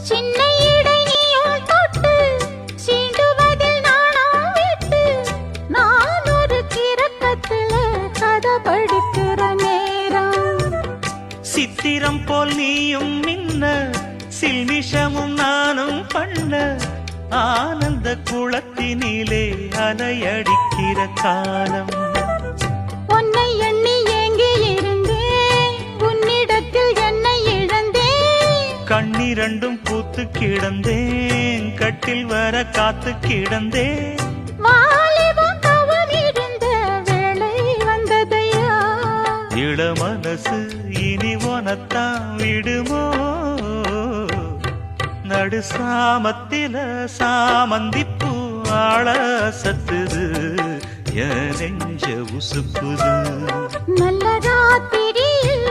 சின்ன இடையில் தொட்டு சீண்டுவதில் நாணம் விட்டு நான் ஒரு கிறக்கத்துல கதை படிக்கிற நேரம். சித்திரம் போல் நீயும் மின்ன சில்மிஷமும் நானும் பண்ண ஆனந்த குளத்தினிலே அலையடிக்கிற காலம். உன்னை எண்ணி ஏங்கி இருந்தேன் உன்னிடத்தில் என்னை இழந்தேன். கண்ணிரண்டும் பூத்து கிடந்தேன் கட்டில் வர காத்து கிடந்தேன். வாலிபம் தவம் இருந்த வேளை வந்ததையா இள மனசு இனி உனத்தான் விடுமோ? நடு சாமத்தில சாமந்திப்பூ ஆள சத்துது என் நெஞ்ச உசுப்புது. நல்ல ராத்திரியில்